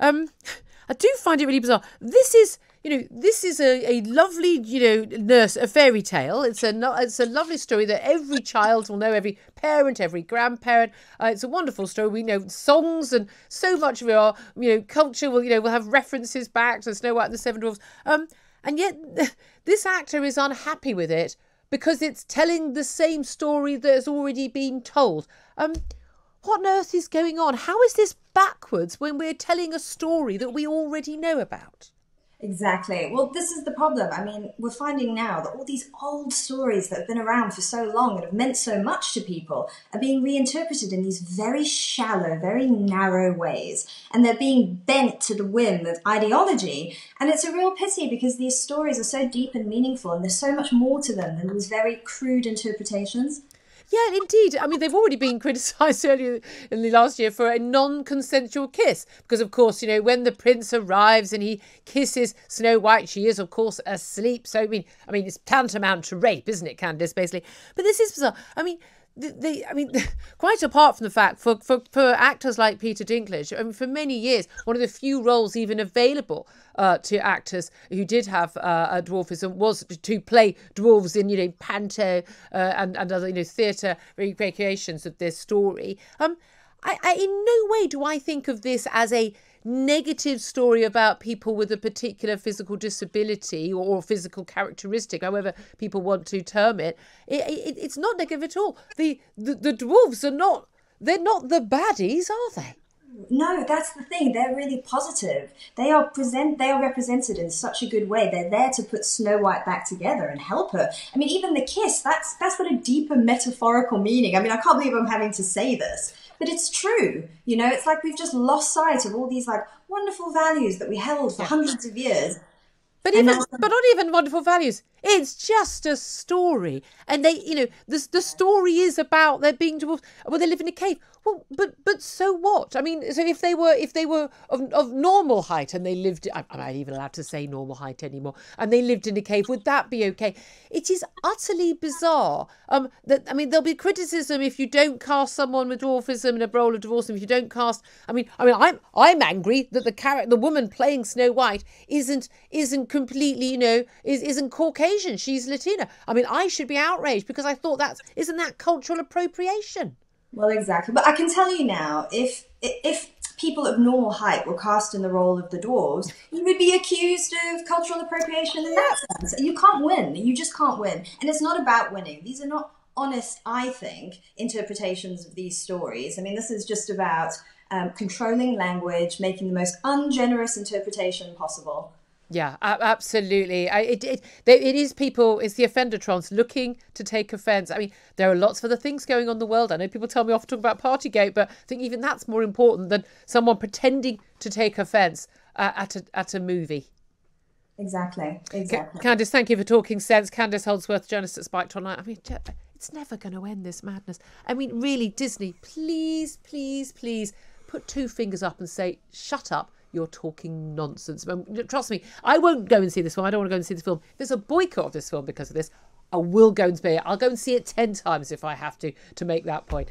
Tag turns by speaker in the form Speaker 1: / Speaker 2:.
Speaker 1: I do find it really bizarre. This is, this is a lovely, nurse, a fairy tale. It's a lovely story that every child will know, every parent, every grandparent. It's a wonderful story. We know songs and so much of our, culture will, will have references back to Snow White and the Seven Dwarfs. And yet this actor is unhappy with it because it's telling the same story that has already been told. What on earth is going on? How is this backwards when we're telling a story that we already know about?
Speaker 2: Exactly. Well, this is the problem. I mean, we're finding now that all these old stories that have been around for so long and have meant so much to people are being reinterpreted in these very shallow, very narrow ways. And they're being bent to the whim of ideology. And it's a real pity because these stories are so deep and meaningful and there's so much more to them than these very crude interpretations.
Speaker 1: Yeah, indeed. I mean, they've already been criticised earlier in the last year for a non-consensual kiss. Because, of course, when the prince arrives and he kisses Snow White, she is, of course, asleep. So, I mean, it's tantamount to rape, isn't it, Candice, basically? But this is bizarre. I mean, quite apart from the fact, for actors like Peter Dinklage, for many years, one of the few roles even available to actors who did have a dwarfism was to play dwarves in, panto and other, theatre recreations of this story. I in no way do I think of this as a negative story about people with a particular physical disability or physical characteristic, however people want to term it. It's not negative at all. The dwarves they're not the baddies, are they?
Speaker 2: No, that's the thing. They're really positive. They are represented in such a good way. They're there to put Snow White back together and help her. I mean, even the kiss, that's got a deeper metaphorical meaning. I mean, I can't believe I'm having to say this, but it's true. It's like we've just lost sight of all these like wonderful values that we held for hundreds of years.
Speaker 1: But not even wonderful values. It's just a story, and the story is about there being dwarfs. Well, they live in a cave. Well, but so what? I mean, so if they were of normal height and they lived, I'm not even allowed to say normal height anymore, and they lived in a cave, would that be okay? It is utterly bizarre. There'll be criticism if you don't cast someone with dwarfism in a role of dwarfism. If you don't cast, I'm angry that the woman playing Snow White isn't completely, isn't Caucasian. She's Latina. I mean, I should be outraged because I thought isn't that cultural appropriation?
Speaker 2: Well, exactly. But I can tell you now, if people of normal height were cast in the role of the dwarves, you would be accused of cultural appropriation in that sense. You can't win. You just can't win. And it's not about winning. These are not honest, I think, interpretations of these stories. I mean, this is just about controlling language, making the most ungenerous interpretation possible.
Speaker 1: Yeah, absolutely. It is people, it's the offendertrons looking to take offence. I mean, there are lots of other things going on in the world. I know people tell me off to talk about Partygate, but I think even that's more important than someone pretending to take offence at a movie.
Speaker 2: Exactly.
Speaker 1: Candice, thank you for talking sense. Candice Holdsworth, journalist at Spiked Online. I mean, it's never going to end, this madness. I mean, really, Disney, please, please, please put two fingers up and say, shut up. You're talking nonsense. Trust me, I won't go and see this film. I don't want to go and see this film. If there's a boycott of this film because of this, I will go and see it. I'll go and see it 10 times if I have to make that point.